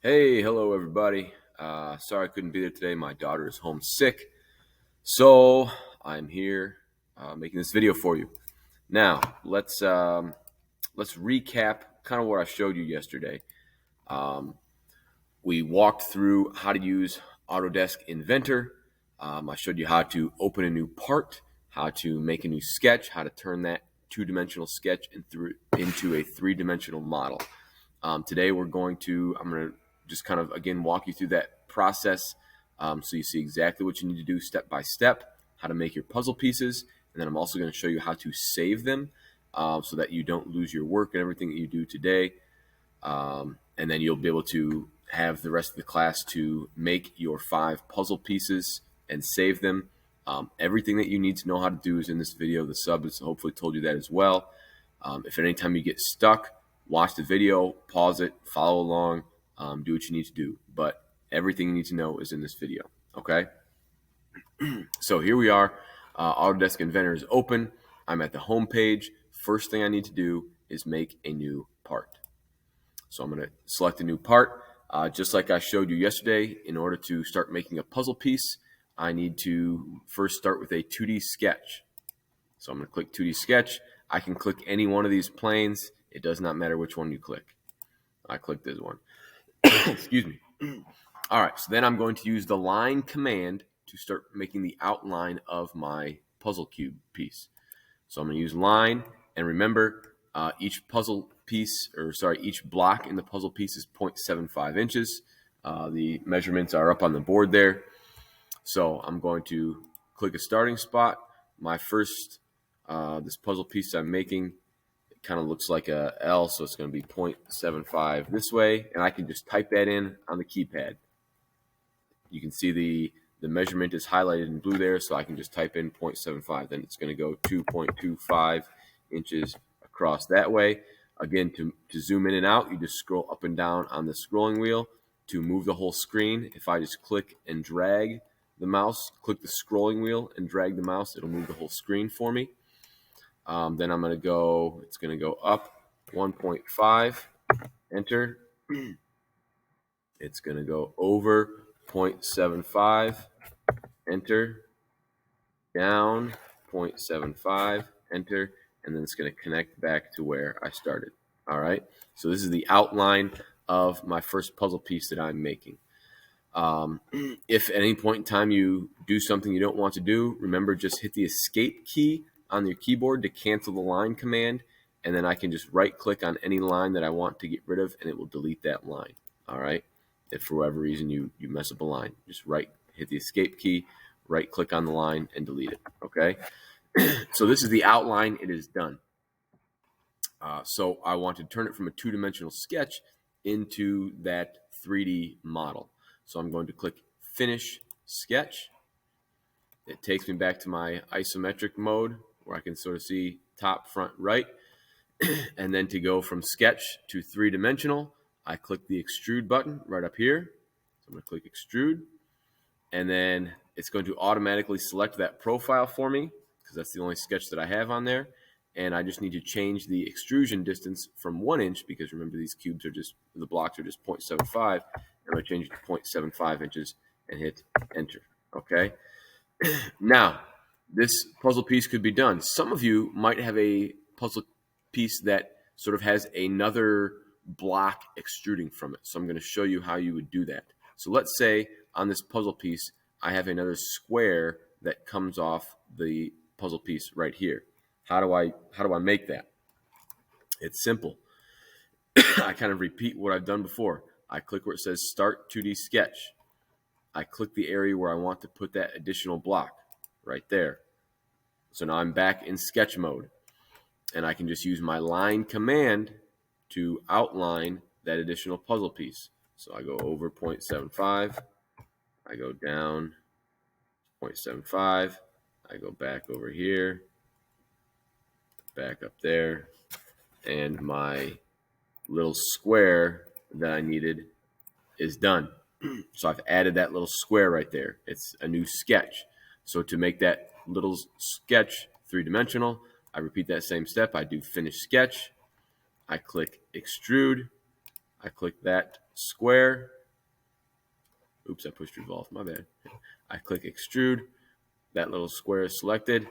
Hey, hello everybody. Sorry I couldn't be there today. My daughter is home sick, so I'm here making this video for you. Now let's recap kind of what I showed you yesterday. Um, we walked through how to use Autodesk Inventor. I showed you how to open a new part, how to make a new sketch, how to turn that two-dimensional sketch into a three-dimensional model. Today I'm going to just kind of again walk you through that process, so you see exactly what you need to do step by step, how to make your puzzle pieces, and then I'm also going to show you how to save them so that you don't lose your work and everything that you do today. And then you'll be able to have the rest of the class to make your 5 puzzle pieces and save them. Everything that you need to know how to do is in this video. The sub has hopefully told you that as well. If at any time you get stuck, watch the video, pause it, follow along, do what you need to do. But everything you need to know is in this video, okay? So here we are. Autodesk Inventor is open. I'm at the home page. First thing I need to do is make a new part. So I'm going to select a new part. Just like I showed you yesterday, in order to start making a puzzle piece, I need to first start with a 2D sketch. So I'm going to click 2D sketch. I can click any one of these planes. It does not matter which one you click. I click this one. Excuse me. All right, so then I'm going to use the line command to start making the outline of my puzzle cube piece. So I'm going to use line, and remember, each block in the puzzle piece is 0.75 inches. The measurements are up on the board there. So I'm going to click a starting spot. My first, this puzzle piece I'm making, it kind of looks like a L, so it's going to be 0.75 this way, and I can just type that in on the keypad. You can see the measurement is highlighted in blue there, so I can just type in 0.75. Then it's going to go 2.25 inches across that way. Again, to zoom in and out, you just scroll up and down on the scrolling wheel. To move the whole screen, if I just click and drag the mouse, click the scrolling wheel and drag the mouse, it'll move the whole screen for me. Then I'm going to go, it's going to go up 1.5, enter. It's going to go over 0.75, enter, down 0.75, enter, and then it's going to connect back to where I started. All right, so this is the outline of my first puzzle piece that I'm making. If at any point in time you do something you don't want to do, remember, just hit the escape key on your keyboard to cancel the line command, and then I can just right click on any line that I want to get rid of, and it will delete that line. All right, if for whatever reason you mess up a line, just hit the escape key, right click on the line, and delete it. Okay, so this is the outline. It is done. So I want to turn it from a two-dimensional sketch into that 3D model. So I'm going to click Finish Sketch. It takes me back to my isometric mode where I can sort of see top, front, right. And then to go from sketch to three-dimensional, I click the Extrude button right up here. So I'm going to click Extrude. And then it's going to automatically select that profile for me because that's the only sketch that I have on there. And I just need to change the extrusion distance from 1 inch, because remember, these cubes are just, the blocks are just 0.75. I'm going to change it to 0.75 inches and hit enter. Okay. Now, this puzzle piece could be done. Some of you might have a puzzle piece that sort of has another block extruding from it. So I'm going to show you how you would do that. So let's say on this puzzle piece, I have another square that comes off the puzzle piece right here. How do I make that? It's simple. I kind of repeat what I've done before. I click where it says Start 2D Sketch. I click the area where I want to put that additional block right there. So now I'm back in sketch mode, and I can just use my line command to outline that additional puzzle piece. So I go over 0.75, I go down 0.75, I go back over here, back up there, and my little square that I needed is done. So I've added that little square right there. It's a new sketch. So to make that little sketch three-dimensional, I repeat that same step. I do Finish Sketch. I click Extrude. I click that square. Oops, I pushed revolve, my bad. I click extrude. That little square is selected.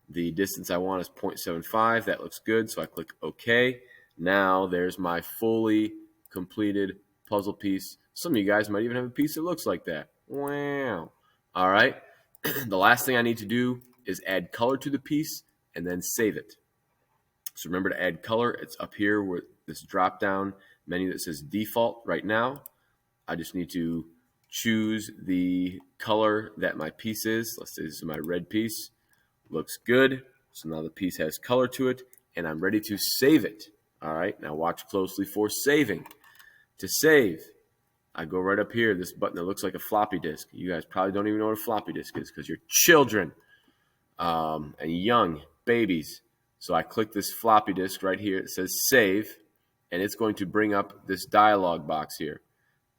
The distance I want is 0.75. That looks good, so I click OK. Now there's my fully completed puzzle piece. Some of you guys might even have a piece that looks like that. Wow. All right. The last thing I need to do is add color to the piece and then save it. So remember to add color. It's up here with this drop down menu that says default right now. I just need to choose the color that my piece is. Let's say this is my red piece. Looks good. So now the piece has color to it, and I'm ready to save it. All right, now watch closely for saving. To save, I go right up here, this button that looks like a floppy disk. You guys probably don't even know what a floppy disk is because you're children and young babies. So I click this floppy disk right here. It says save, and it's going to bring up this dialog box here.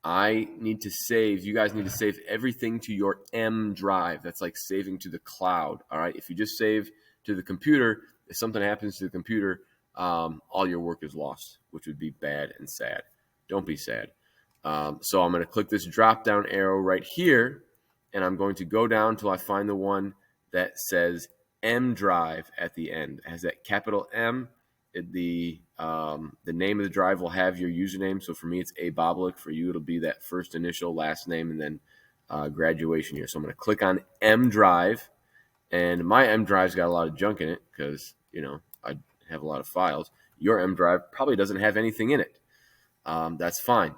I need to save, you guys need to save everything to your M drive. That's like saving to the cloud, all right? If you just save to the computer, if something happens to the computer, all your work is lost, which would be bad and sad. Don't be sad. So I'm going to click this drop-down arrow right here, and I'm going to go down until I find the one that says M drive at the end. It has that capital M. The name of the drive will have your username. So for me, it's A Boblik. For you, it'll be that first initial, last name, and then graduation year. So I'm going to click on M drive, and my M drive's got a lot of junk in it because I have a lot of files. Your M drive probably doesn't have anything in it. That's fine.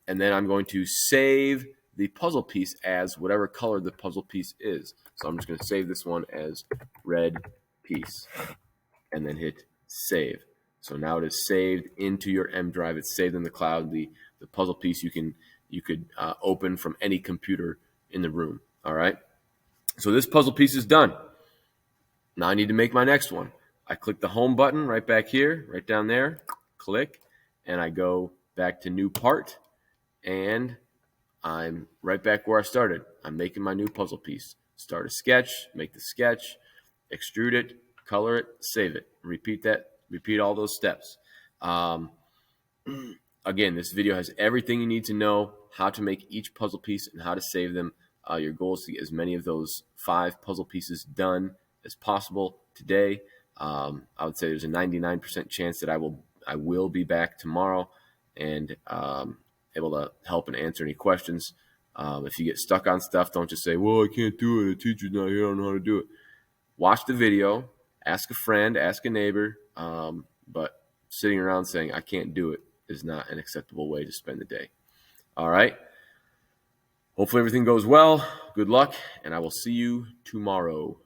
And then I'm going to save the puzzle piece as whatever color the puzzle piece is. So I'm just going to save this one as red piece, and then hit save. So now it is saved into your M drive. It's saved in the cloud. The puzzle piece you could open from any computer in the room. All right. So this puzzle piece is done. Now I need to make my next one. I click the home button right back here, right down there. Click, and I go back to new part, and I'm right back where I started. I'm making my new puzzle piece. Start a sketch, make the sketch, extrude it, color it, save it. Repeat all those steps. Again, this video has everything you need to know how to make each puzzle piece and how to save them. Your goal is to get as many of those 5 puzzle pieces done as possible today. I would say there's a 99% chance that I will be back tomorrow and able to help and answer any questions. If you get stuck on stuff, don't just say, well, I can't do it. The teacher's not here. I don't know how to do it. Watch the video, ask a friend, ask a neighbor, but sitting around saying, I can't do it is not an acceptable way to spend the day. All right. Hopefully everything goes well. Good luck, and I will see you tomorrow.